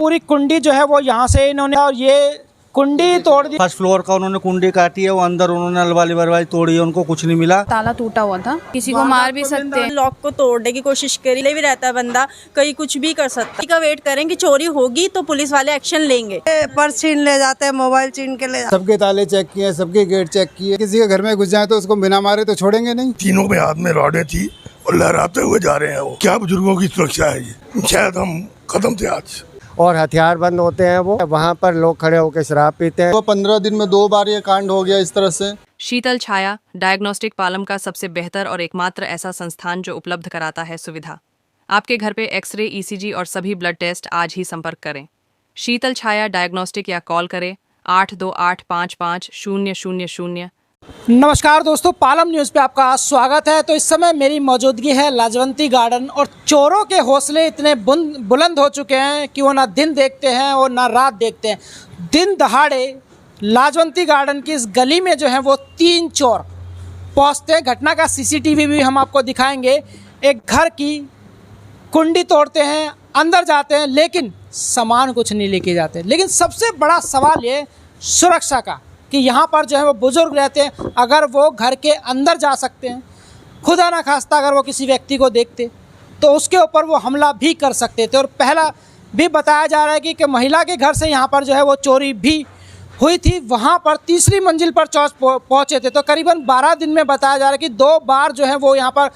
पूरी कुंडी जो है वो यहाँ से इन्होंने और ये कुंडी तोड़ दी। फर्स्ट फ्लोर का उन्होंने कुंडी काटी है, वो अंदर उन्होंने अलवाली बरवाली तोड़ी है, उनको कुछ नहीं मिला। ताला टूटा हुआ था, किसी को मार भी सकते हैं। लॉक को तोड़ने की कोशिश करी, ले भी रहता है बंदा, कहीं कुछ भी कर सकता है। का वेट करें कि चोरी होगी तो पुलिस वाले एक्शन लेंगे। पर्स छीन ले जाते हैं, मोबाइल छीन के ले जाते हैं। सबके ताले चेक किए, सबके गेट चेक किए। किसी के घर में घुस जाए तो उसको बिना मारे तो छोड़ेंगे नहीं। तीनों के हाथ में रॉडे थी और लहराते हुए जा रहे हैं। वो क्या बुजुर्गों की सुरक्षा है ये, शायद हम खत्म थे आज। और हथियार बंद होते हैं वो, वहाँ पर लोग खड़े होकर शराब पीते हैं। तो 15 दिन में 2 बार ये कांड हो गया इस तरह से। शीतल छाया डायग्नोस्टिक पालम का सबसे बेहतर और एकमात्र ऐसा संस्थान जो उपलब्ध कराता है सुविधा। आपके घर पे एक्सरे, ईसीजी और सभी ब्लड टेस्ट आज ही संपर्क करें। शीतल छाया डायग्नोस्टिक या कॉल करें 82855000। नमस्कार दोस्तों, पालम न्यूज़ पे आपका स्वागत है। तो इस समय मेरी मौजूदगी है लाजवंती गार्डन और चोरों के हौसले इतने बुलंद हो चुके हैं कि वो ना दिन देखते हैं और ना रात देखते हैं। दिन दहाड़े लाजवंती गार्डन की इस गली में जो है वो 3 चोर पहुँचते हैं। घटना का सीसीटीवी भी हम आपको दिखाएंगे। एक घर की कुंडी तोड़ते हैं, अंदर जाते हैं, लेकिन सामान कुछ नहीं लेके जाते। लेकिन सबसे बड़ा सवाल ये सुरक्षा का कि यहाँ पर जो है वो बुजुर्ग रहते हैं, अगर वो घर के अंदर जा सकते हैं, खुदा ना खास्ता अगर वो किसी व्यक्ति को देखते तो उसके ऊपर वो हमला भी कर सकते थे। और पहला भी बताया जा रहा है कि महिला के घर से यहाँ पर जो है वो चोरी भी हुई थी। वहाँ पर तीसरी मंजिल पर चोर पहुँचे थे। तो करीबन 12 दिन में बताया जा रहा है कि 2 बार जो है वो यहाँ पर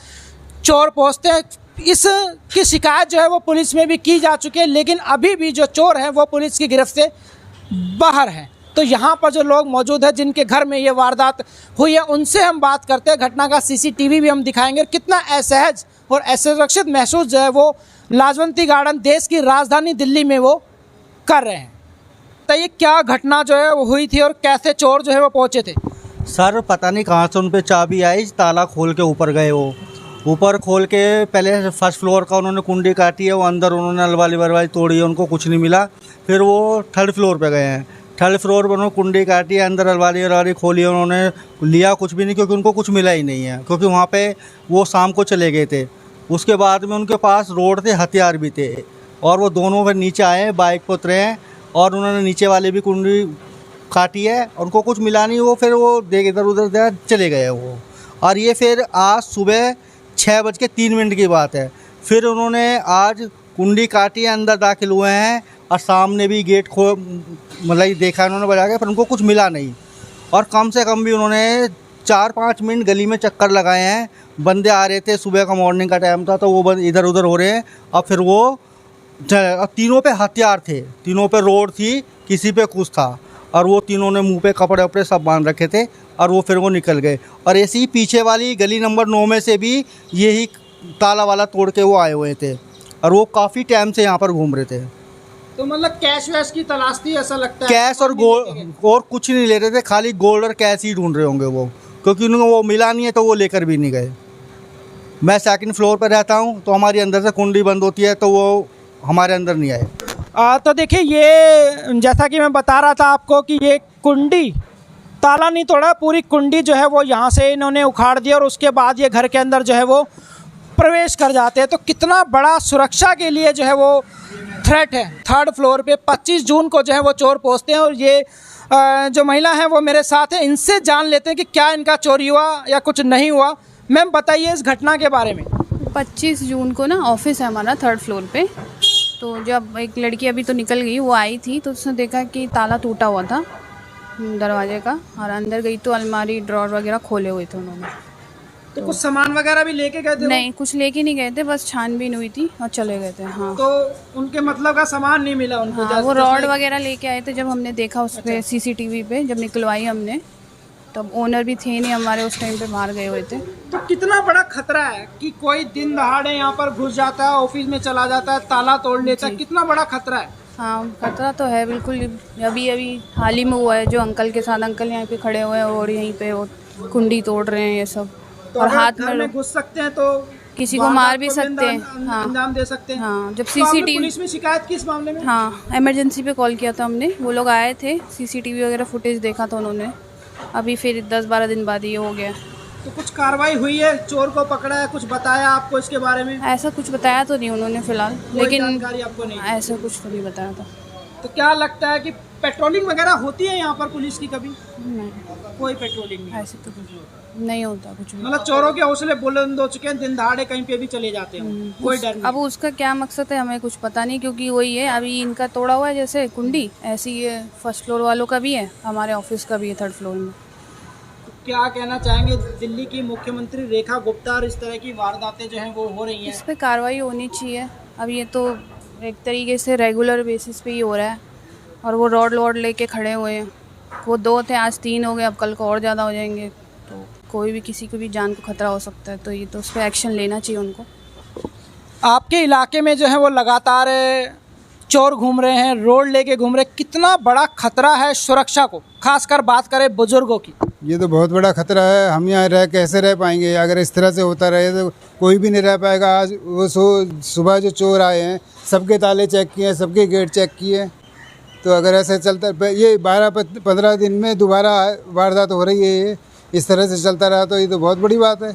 चोर पहुँचते हैं। इसकी शिकायत जो है वो पुलिस में भी की जा चुकी है, लेकिन अभी भी जो चोर हैं वो पुलिस की गिरफ्त से बाहर हैं। तो यहाँ पर जो लोग मौजूद हैं जिनके घर में ये वारदात हुई है, उनसे हम बात करते हैं। घटना का सीसीटीवी भी हम दिखाएंगे। कितना असहज और असुरक्षित महसूस जो है वो लाजवंती गार्डन देश की राजधानी दिल्ली में वो कर रहे हैं। तो ये क्या घटना जो है वो हुई थी और कैसे चोर जो है वो पहुँचे थे? सर पता नहीं कहाँ से उन पे चाबी आई, ताला खोल के ऊपर गए। वो ऊपर खोल के पहले फर्स्ट फ्लोर का उन्होंने कुंडी काटी है, वो अंदर उन्होंने अलवाली बरवाली तोड़ी है, उनको कुछ नहीं मिला। फिर वो 3rd फ्लोर पे गए हैं। 3rd फ्लोर पर उन्होंने कुंडी काटी है, अंदर अलवारी खोली है, उन्होंने लिया कुछ भी नहीं, क्योंकि उनको कुछ मिला ही नहीं है, क्योंकि वहाँ पे वो शाम को चले गए थे। उसके बाद में उनके पास रोड थे, हथियार भी थे, और वो दोनों फिर नीचे आए, बाइक पर उतरे हैं और उन्होंने नीचे वाले भी कुंडी काटी है, उनको कुछ मिला नहीं। वो फिर वो देख इधर उधर चले गए वो। और ये फिर आज सुबह 6:03 की बात है। फिर उन्होंने आज कुंडी काटी है, अंदर दाखिल हुए हैं और सामने भी गेट मतलब देखा उन्होंने बजा के, पर उनको कुछ मिला नहीं। और कम से कम भी उन्होंने 4-5 मिनट गली में चक्कर लगाए हैं। बंदे आ रहे थे, सुबह का मॉर्निंग का टाइम था, तो वो इधर उधर हो रहे हैं। और फिर वो तीनों पे हथियार थे, तीनों पे रोड थी, किसी पे कुछ था, और वो तीनों ने मुंह पे कपड़े वपड़े सब बांध रखे थे, और वो फिर वो निकल गए। और ऐसे ही पीछे वाली गली नंबर 9 में से भी यही ताला वाला तोड़ के वो आए हुए थे, और वो काफ़ी टाइम से यहाँ पर घूम रहे थे। तो मतलब कैश वैश की तलाश थी ऐसा लगता है? कैश और गोल्ड और कुछ नहीं ले रहे थे, खाली गोल्ड और कैश ही ढूंढ रहे होंगे वो, क्योंकि उनको वो मिला नहीं है तो वो लेकर भी नहीं गए। मैं 2nd फ्लोर पर रहता हूँ, तो हमारी अंदर से कुंडी बंद होती है, तो वो हमारे अंदर नहीं आए। तो देखिए, ये जैसा कि मैं बता रहा था आपको कि ये कुंडी ताला नहीं तोड़ा, पूरी कुंडी जो है वो यहाँ से इन्होंने उखाड़ दिया और उसके बाद ये घर के अंदर जो है वो प्रवेश कर जाते हैं। तो कितना बड़ा सुरक्षा के लिए जो है वो थ्रेट है। 3rd फ्लोर पे 25 जून को जो है वो चोर पहुँचते हैं। और ये जो महिला है वो मेरे साथ है, इनसे जान लेते हैं कि क्या इनका चोरी हुआ या कुछ नहीं हुआ। मैम बताइए इस घटना के बारे में। 25 जून को ना ऑफिस है हमारा 3rd फ्लोर पे। तो जब एक लड़की अभी तो निकल गई, वो आई थी तो उसने देखा कि ताला टूटा हुआ था दरवाजे का, और अंदर गई तो अलमारी ड्रॉर वगैरह खोले हुए थे उन्होंने। तो कुछ सामान वगैरह भी लेके गए थे? नहीं, कुछ लेके नहीं गए थे, बस छानबीन हुई थी और चले गए थे। हाँ, तो उनके मतलब का सामान नहीं मिला उनको? हाँ, वो रॉड वगैरह लेके आए थे। जब हमने देखा उस पर सीसीटीवी पे, जब निकलवाई हमने, तब ओनर भी थे नहीं हमारे उस टाइम पे, बाहर गए हुए थे। तो कितना बड़ा खतरा है कि कोई दिन दहाड़े यहाँ पर घुस जाता है, ऑफिस में चला जाता है, ताला तोड़ लेता है, कितना बड़ा खतरा है? हाँ, खतरा तो है बिल्कुल। अभी हाल ही में हुआ है, जो अंकल के साथ, अंकल यहाँ पे खड़े हुए हैं और यहीं पे वो कुंडी तोड़ रहे हैं ये सब। तो और हाथ में घुस सकते हैं तो किसी को मार भी सकते हैं। हाँ, अंजाम दे सकते हैं। हाँ, जब तो सीसीटीवी पुलिस में शिकायत की इस मामले में? हाँ, इमरजेंसी पे कॉल किया था हमने, वो लोग आए थे, सीसीटीवी वगैरह फुटेज देखा था उन्होंने। अभी फिर 10-12 दिन बाद ये हो गया। तो कुछ कार्रवाई हुई है, चोर को पकड़ा है, कुछ बताया आपको इसके बारे में? ऐसा कुछ बताया तो नहीं उन्होंने फिलहाल, कोई लेकिन जानकारी आपको नहीं? ऐसा कुछ तो नहीं बताया था। तो क्या लगता है कि पेट्रोलिंग वगैरह होती है यहाँ पर पुलिस की? कभी नहीं, कोई पेट्रोलिंग नहीं, ऐसे तो कुछ नहीं होता कुछ भी। मतलब चोरों के हौसले बुलंद हो चुके हैं, दिन दहाड़े कहीं पे भी चले जाते हैं, कोई डर नहीं। अब उसका क्या मकसद है हमें कुछ पता नहीं, क्योंकि वही है अभी इनका तोड़ा हुआ है जैसे कुंडी, ऐसी ये फर्स्ट फ्लोर वालों का भी है, हमारे ऑफिस का भी है थर्ड फ्लोर में। क्या कहना चाहेंगे, दिल्ली की मुख्यमंत्री रेखा गुप्ता और इस तरह की वारदातें जो हैं वो हो रही हैं? इस पे कार्रवाई होनी चाहिए। अब ये तो एक तरीके से रेगुलर बेसिस पे ही हो रहा है, और वो रॉड लेके खड़े हुए हैं। वो 2 थे, आज 3 हो गए, अब कल को और ज़्यादा हो जाएंगे, तो कोई भी किसी को भी जान को खतरा हो सकता है, तो ये तो उस पर एक्शन लेना चाहिए उनको। आपके इलाके में जो है वो लगातार चोर घूम रहे हैं, रोड लेके घूम रहे हैं, कितना बड़ा खतरा है सुरक्षा को, खासकर बात करें बुजुर्गों की? ये तो बहुत बड़ा खतरा है। हम यहाँ कैसे रह पाएंगे? अगर इस तरह से होता रहे तो कोई भी नहीं रह पाएगा। आज वो सुबह जो चोर आए हैं, सबके ताले चेक किए, सबके गेट चेक किए, तो अगर ऐसे चलता, ये 12-15 दिन में दोबारा वारदात हो रही है, ये इस तरह से चलता रहा तो ये तो बहुत बड़ी बात है।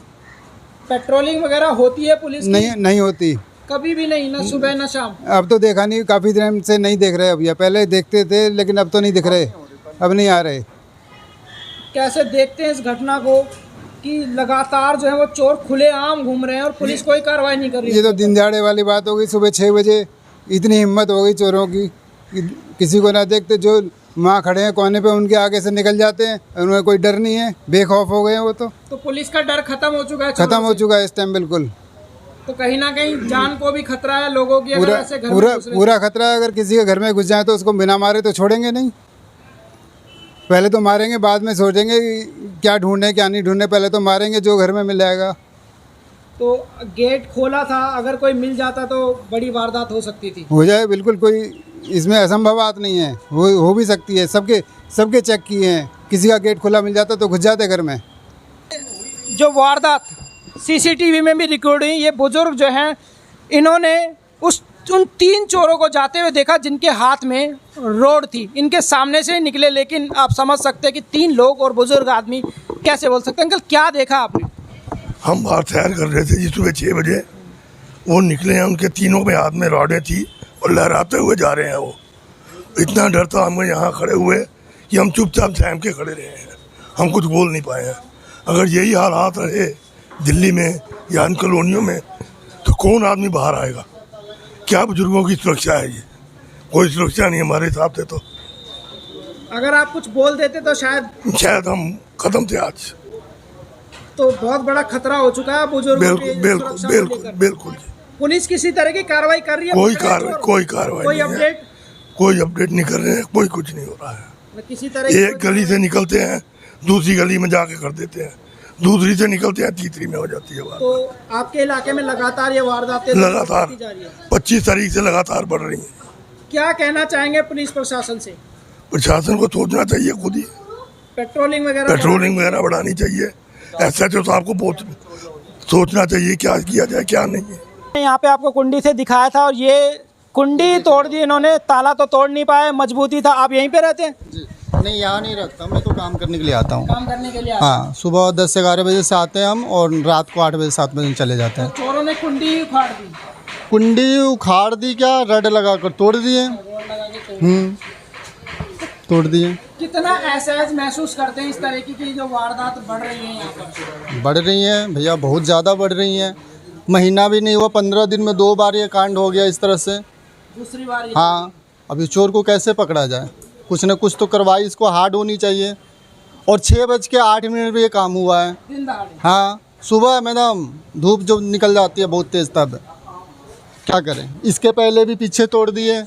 पेट्रोलिंग वगैरह होती है पुलिस की? नहीं होती, कभी भी नहीं, ना सुबह ना शाम? अब तो देखा नहीं, काफ़ी दिन से नहीं देख रहे। अब या पहले देखते थे, लेकिन अब तो नहीं दिख रहे, अब नहीं आ रहे। कैसे देखते हैं इस घटना को कि लगातार जो है वो चोर खुलेआम घूम रहे हैं और पुलिस कोई कार्रवाई नहीं कर रही? ये तो दिन दहाड़े वाली बात हो गई। सुबह 6 बजे इतनी हिम्मत हो गई चोरों की कि किसी को ना देखते, जो माँ खड़े हैं कोने पे उनके आगे से निकल जाते हैं, उन्हें कोई डर नहीं है, बेखौफ हो गए हैं वो तो पुलिस का डर खत्म हो चुका है? खत्म हो चुका है इस टाइम बिल्कुल। तो कहीं ना कहीं जान को भी खतरा है लोगों की, अगर ऐसे घर में घुस रहे हैं। पूरा खतरा है। अगर किसी के घर में घुस जाए तो उसको बिना मारे तो छोड़ेंगे नहीं। पहले तो मारेंगे, बाद में सोचेंगे क्या ढूंढे क्या नहीं ढूंढे, पहले तो मारेंगे जो घर में मिल जाएगा। तो गेट खोला था, अगर कोई मिल जाता तो बड़ी वारदात हो सकती थी? हो जाए, बिल्कुल, कोई इसमें असंभव बात नहीं है, हो भी सकती है। सबके चेक किए हैं, किसी का गेट खुला मिल जाता तो घुस जाते घर में। जो वारदात सीसीटीवी में भी रिकॉर्ड हुई, ये बुजुर्ग जो हैं इन्होंने उन 3 चोरों को जाते हुए देखा जिनके हाथ में रोड थी, इनके सामने से ही निकले, लेकिन आप समझ सकते हैं कि 3 लोग और बुजुर्ग आदमी कैसे बोल सकते हैं। अंकल, क्या देखा आपने? हम बाहर सैर कर रहे थे जी, सुबह 6 बजे वो निकले हैं, उनके तीनों के हाथ में रॉडें थी और लहराते हुए जा रहे हैं। वो इतना डर था हमें यहाँ खड़े हुए कि हम चुपचाप सहम के खड़े रहे हैं, हम कुछ बोल नहीं पाए हैं। अगर यही हालात रहे दिल्ली में या इन कॉलोनियों में तो कौन आदमी बाहर आएगा? क्या बुजुर्गों की सुरक्षा है? ये कोई सुरक्षा नहीं हमारे हिसाब से। तो अगर आप कुछ बोल देते तो शायद हम खत्म थे आज। तो बहुत बड़ा खतरा हो चुका है बुजुर्गों की सुरक्षा को लेकर। बिल्कुल। पुलिस किसी तरह की कार्रवाई कर रही है? कोई कार्रवाई कोई नहीं है, अपडेट? कोई अपडेट नहीं कर रहे हैं, कोई कुछ नहीं हो रहा है। किसी तरह एक गली से निकलते हैं, दूसरी गली में जाके कर देते हैं, दूसरी से निकलते हैं, तीसरी में हो जाती है बात। तो आपके इलाके में लगातार ये वारदातें लगातार जा रही है? 25 तारीख से लगातार बढ़ रही हैं। क्या कहना चाहेंगे पुलिस प्रशासन से? प्रशासन को सोचना चाहिए खुद ही, पेट्रोलिंग वगैरह बढ़ानी चाहिए। SHO साहब को बहुत सोचना चाहिए क्या किया जाए क्या नहीं है। यहाँ पे आपको कुंडी से दिखाया था और ये कुंडी तोड़ दी इन्होंने, ताला तो तोड़ नहीं पाए, मजबूती था। आप यहीं पे रहते हैं? जी नहीं, यहाँ नहीं रहता, मैं तो काम करने के लिए आता हूँ। काम करने के लिए? हाँ, सुबह 10 से 11 बजे से आते हैं हम और रात को 8 बजे 7 बजे चले जाते हैं। तो चोरों ने कुंडी उखाड़ दी? कुंडी उखाड़ दी क्या, रड लगा कर तोड़ दिए। तोड़ दिए। कितना एहसास महसूस करते हैं इस तरह की जो वारदात बढ़ रही है यहाँ पर? बढ़ रही हैं भैया, बहुत ज़्यादा बढ़ रही हैं। महीना भी नहीं हुआ, 15 दिन में 2 बार ये कांड हो गया इस तरह से। दूसरी बार? हाँ, अभी चोर को कैसे पकड़ा जाए? कुछ न कुछ तो कार्रवाई इसको हार्ड होनी चाहिए। और 6:08 पे ये काम हुआ है। दिन दहाड़े? हाँ, सुबह मैडम धूप जो निकल जाती है बहुत तेज़, तब क्या करें। इसके पहले भी पीछे तोड़ दिए,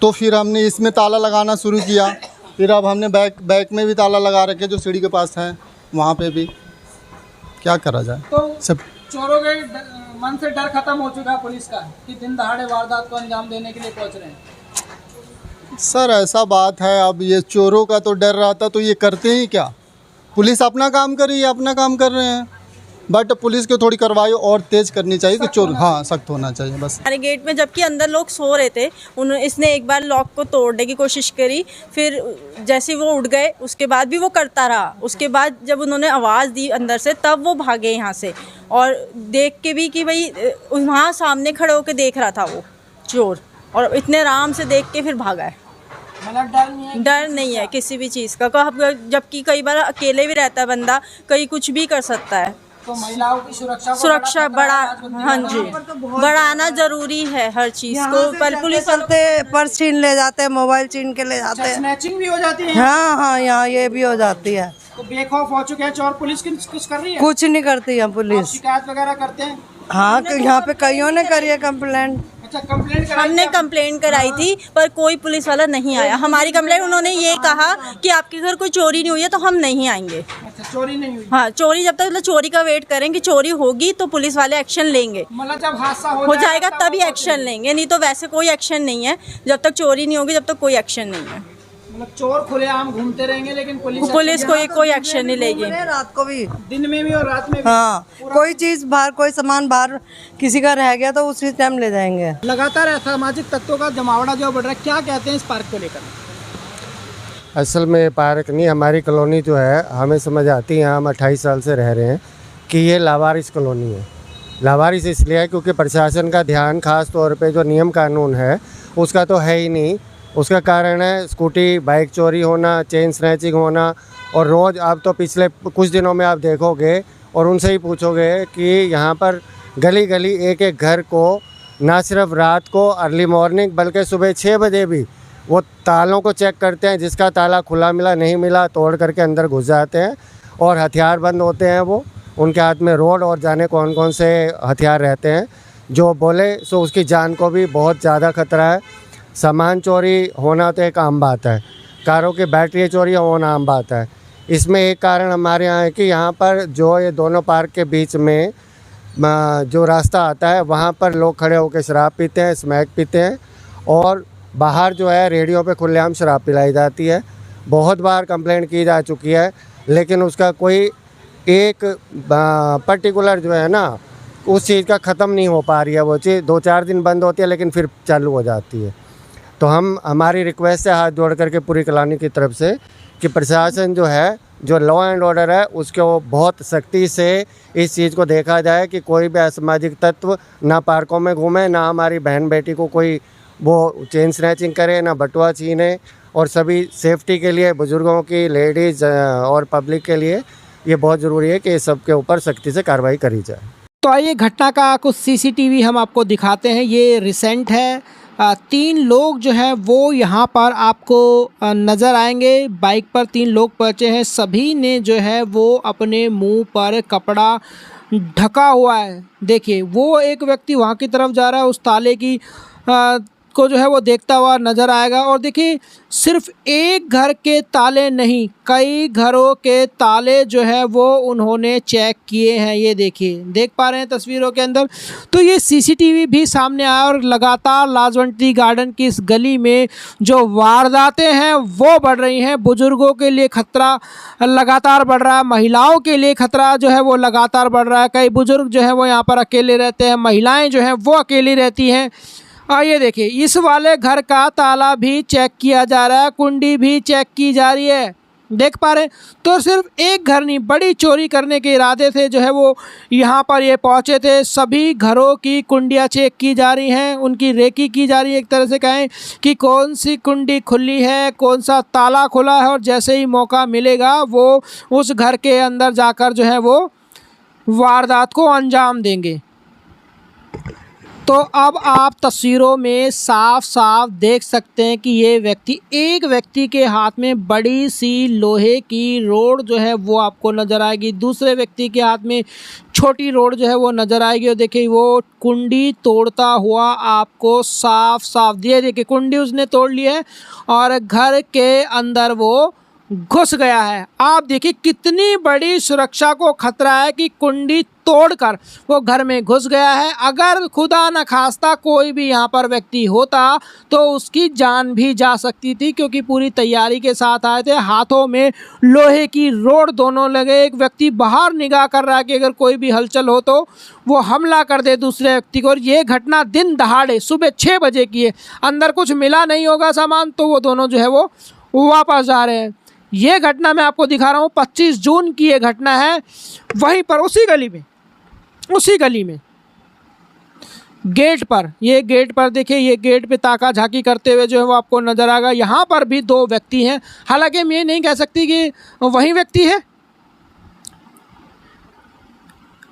तो फिर हमने इसमें ताला लगाना शुरू किया। फिर अब हमने बैक में भी ताला लगा रखे जो सीढ़ी के पास है, वहाँ पे भी। क्या करा जाए? तो सब चोरों के मन से डर खत्म हो चुका है पुलिस का कि दिन दहाड़े वारदात को अंजाम देने के लिए पहुंच रहे हैं? सर ऐसा बात है, अब ये चोरों का तो डर रहता तो ये करते ही क्या। पुलिस अपना काम कर रही है, अपना काम कर रहे हैं। बट पुलिस को थोड़ी कार्रवाई और तेज करनी चाहिए कि चोर, हाँ, सख्त होना चाहिए बस। हमारे गेट में जबकि अंदर लोग सो रहे थे, इसने एक बार लॉक को तोड़ने की कोशिश करी, फिर जैसे वो उठ गए उसके बाद भी वो करता रहा। उसके बाद जब उन्होंने आवाज़ दी अंदर से तब वो भागे यहाँ से, और देख के भी कि भाई वहाँ सामने खड़े होकर देख रहा था वो चोर, और इतने आराम से देख के फिर भागा है। मतलब डर नहीं है? डर नहीं है किसी भी चीज़ का, जबकि कई बार अकेले भी रहता है बंदा, कहीं कुछ भी कर सकता है। तो महिलाओं की सुरक्षा बड़ा, हाँ जी, बढ़ाना जरूरी है हर चीज़ को। पर पुलिस चलते पर्स छीन ले जाते हैं, मोबाइल छीन के ले जाते हैं। स्नैचिंग भी हो जाती है? हाँ हाँ, यहाँ ये भी हो जाती है। तो बेखौफ हो चुके हैं चोर, पुलिस कुछ कर रही है? कुछ नहीं करती है पुलिस। शिकायत वगैरह करते हैं? हाँ, यहाँ पे कईयों ने करी है कंप्लेंट। अच्छा, कंप्लेंट कराई? हमने कंप्लेंट कराई थी पर कोई पुलिस वाला नहीं आया। हमारी कंप्लेंट, उन्होंने ये कहा कि आपके घर कोई चोरी नहीं हुई है तो हम नहीं आएंगे। अच्छा, चोरी नहीं हुई? हाँ, चोरी जब तक, मतलब चोरी का वेट करेंगे, चोरी होगी तो पुलिस वाले एक्शन लेंगे। मतलब जब हादसा हो जाएगा तभी एक्शन लेंगे, नहीं तो वैसे कोई एक्शन नहीं है। जब तक चोरी नहीं होगी जब तक कोई एक्शन नहीं है। मतलब चोर खुलेआम घूमते रहेंगे लेकिन पुलिस कोई एक्शन नहीं लेगी। रात को भी, दिन में भी और रात में भी? हाँ, कोई चीज बाहर, कोई सामान बाहर किसी का रह गया तो उसी टाइम ले जाएंगे। लगातार असामाजिक तत्वों का जमावड़ा जो बढ़ रहा है, क्या कहते हैं इस पार्क को लेकर? असल में पार्क नहीं, हमारी कॉलोनी जो है, हमें समझ आती है, यहाँ हम 28 साल से रह रहे हैं, कि ये लावारिस कॉलोनी है। लावारिस इसलिए है क्योंकि प्रशासन का ध्यान खास तौर पे जो नियम कानून है उसका तो है ही नहीं। उसका कारण है स्कूटी बाइक चोरी होना, चेन स्नैचिंग होना, और रोज़ आप तो पिछले कुछ दिनों में आप देखोगे और उनसे ही पूछोगे कि यहाँ पर गली गली एक एक घर को ना सिर्फ रात को अर्ली मॉर्निंग बल्कि सुबह 6 बजे भी वो तालों को चेक करते हैं। जिसका ताला खुला मिला, नहीं मिला, तोड़ करके अंदर घुस जाते हैं, और हथियार बंद होते हैं वो, उनके हाथ में रोड और जाने कौन कौन से हथियार रहते हैं। जो बोले सो उसकी जान को भी बहुत ज़्यादा खतरा है। सामान चोरी होना तो एक आम बात है, कारों की बैटरी चोरी होना आम बात है। इसमें एक कारण हमारे यहाँ है कि यहाँ पर जो ये दोनों पार्क के बीच में जो रास्ता आता है वहाँ पर लोग खड़े होकर शराब पीते हैं, स्मैक पीते हैं, और बाहर जो है रेडियो पे खुलेआम शराब पिलाई जाती है। बहुत बार कंप्लेंट की जा चुकी है, लेकिन उसका कोई एक पर्टिकुलर जो है ना उस चीज़ का ख़त्म नहीं हो पा रही है। वो चीज़ 2-4 दिन बंद होती है लेकिन फिर चालू हो जाती है। तो हमारी रिक्वेस्ट है हाथ जोड़ करके पूरी कॉलोनी की तरफ से कि प्रशासन जो है, जो लॉ एंड ऑर्डर है, उसको बहुत सख्ती से इस चीज़ को देखा जाए कि कोई भी असामाजिक तत्व ना पार्कों में घूमे, ना हमारी बहन बेटी को कोई वो चेन स्नैचिंग करे, ना बटुआ छीने, और सभी सेफ्टी के लिए, बुज़ुर्गों की, लेडीज़ और पब्लिक के लिए ये बहुत ज़रूरी है कि इस सब के ऊपर सख्ती से कार्रवाई करी जाए। तो आइए घटना का कुछ सीसीटीवी हम आपको दिखाते हैं। ये रिसेंट है। 3 लोग जो हैं वो यहाँ पर आपको नज़र आएंगे। बाइक पर 3 लोग पहुँचे हैं। सभी ने जो है वो अपने मुंह पर कपड़ा ढका हुआ है। देखिए, वो एक व्यक्ति वहाँ की तरफ जा रहा है, उस ताले की को जो है वो देखता हुआ नज़र आएगा। और देखिए, सिर्फ एक घर के ताले नहीं, कई घरों के ताले जो है वो उन्होंने चेक किए हैं। ये देखिए, देख पा रहे हैं तस्वीरों के अंदर। तो ये सीसीटीवी भी सामने आया, और लगातार लाजवंती गार्डन की इस गली में जो वारदातें हैं वो बढ़ रही हैं। बुजुर्गों के लिए खतरा लगातार बढ़ रहा है, महिलाओं के लिए खतरा जो है वो लगातार बढ़ रहा है। कई बुजुर्ग जो है वो यहाँ पर अकेले रहते हैं, महिलाएँ जो हैं वो अकेली रहती हैं। ये देखिए, इस वाले घर का ताला भी चेक किया जा रहा है, कुंडी भी चेक की जा रही है। देख पा रहे हैं। तो सिर्फ एक घर नहीं, बड़ी चोरी करने के इरादे से जो है वो यहाँ पर ये पहुँचे थे। सभी घरों की कुंडियाँ चेक की जा रही हैं, उनकी रेकी की जा रही है। एक तरह से कहें कि कौन सी कुंडी खुली है, कौन सा ताला खुला है, और जैसे ही मौका मिलेगा वो उस घर के अंदर जाकर जो है वो वारदात को अंजाम देंगे। तो अब आप तस्वीरों में साफ साफ देख सकते हैं कि ये व्यक्ति, एक व्यक्ति के हाथ में बड़ी सी लोहे की रोड जो है वो आपको नज़र आएगी, दूसरे व्यक्ति के हाथ में छोटी रोड जो है वो नज़र आएगी। और देखिए, वो कुंडी तोड़ता हुआ आपको साफ साफ देखिए, कुंडी उसने तोड़ ली है और घर के अंदर वो घुस गया है। आप देखिए कितनी बड़ी सुरक्षा को खतरा है कि कुंडी तोड़कर वो घर में घुस गया है। अगर खुदा न खास्ता कोई भी यहाँ पर व्यक्ति होता तो उसकी जान भी जा सकती थी, क्योंकि पूरी तैयारी के साथ आए थे। हाथों में लोहे की रोड दोनों लगे। एक व्यक्ति बाहर निगाह कर रहा है कि अगर कोई भी हलचल हो तो वो हमला कर दे दूसरे व्यक्ति को। और ये घटना दिन दहाड़े सुबह 6 बजे की है। अंदर कुछ मिला नहीं होगा सामान, तो वो दोनों जो है वो वापस जा रहे हैं। ये घटना मैं आपको दिखा रहा हूँ, 25 जून की ये घटना है। वहीं पर उसी गली में गेट पर, ये गेट पर देखिए, ये गेट पे ताका झाकी करते हुए जो है वो आपको नज़र आएगा। यहाँ पर भी 2 व्यक्ति हैं। हालांकि हम ये नहीं कह सकती कि वही व्यक्ति है,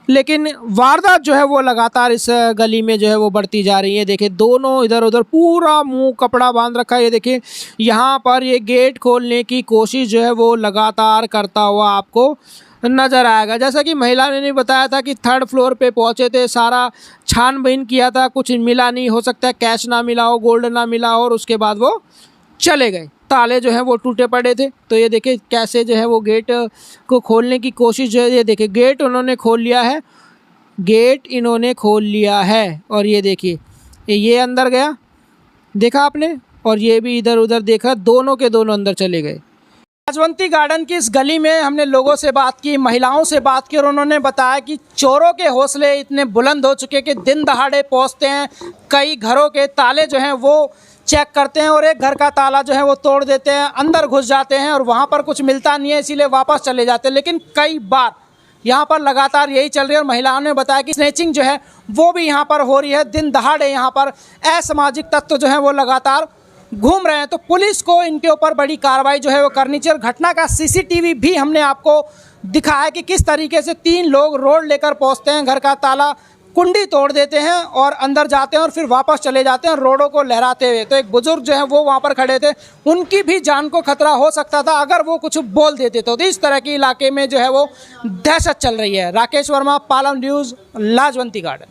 लेकिन वारदात जो है वो लगातार इस गली में जो है वो बढ़ती जा रही है। देखिए दोनों इधर उधर पूरा मुंह कपड़ा बांध रखा है। ये देखिए यहाँ पर ये गेट खोलने की कोशिश जो है वो लगातार करता हुआ आपको नज़र आएगा। जैसा कि महिला ने बताया था कि 3rd फ्लोर पे पहुँचे थे, सारा छानबीन किया था, कुछ मिला नहीं। हो सकता है कैश ना मिला हो, गोल्ड ना मिला हो, और उसके बाद वो चले गए। ताले जो हैं वो टूटे पड़े थे। तो ये देखिए कैसे जो है वो गेट को खोलने की कोशिश जो है, ये देखिए गेट उन्होंने खोल लिया है, गेट इन्होंने खोल लिया है। और ये देखिए ये अंदर गया, देखा आपने, और ये भी इधर उधर देखा, दोनों के दोनों अंदर चले गए। लाजवंती गार्डन की इस गली में हमने लोगों से बात की, महिलाओं से बात की, और उन्होंने बताया कि चोरों के हौसले इतने बुलंद हो चुके कि दिन दहाड़े पहुंचते हैं, कई घरों के ताले जो हैं वो चेक करते हैं, और एक घर का ताला जो है वो तोड़ देते हैं, अंदर घुस जाते हैं और वहाँ पर कुछ मिलता नहीं है, इसीलिए वापस चले जाते हैं। लेकिन कई बार यहाँ पर लगातार यही चल रही है। और महिलाओं ने बताया कि स्नैचिंग जो है वो भी यहाँ पर हो रही है। दिन दहाड़े यहाँ पर असामाजिक तत्व जो है वो लगातार घूम रहे हैं। तो पुलिस को इनके ऊपर बड़ी कार्रवाई जो है वो करनी चाहिए। और घटना का CCTV भी हमने आपको दिखाया कि किस तरीके से 3 लोग रोड लेकर पहुंचते हैं, घर का ताला कुंडी तोड़ देते हैं और अंदर जाते हैं और फिर वापस चले जाते हैं रोडों को लहराते हुए। तो एक बुजुर्ग जो है वो वहाँ पर खड़े थे, उनकी भी जान को खतरा हो सकता था अगर वो कुछ बोल देते। तो इस तरह के इलाके में जो है वो दहशत चल रही है। राकेश वर्मा, पालम न्यूज़, लाजवंती गार्डन।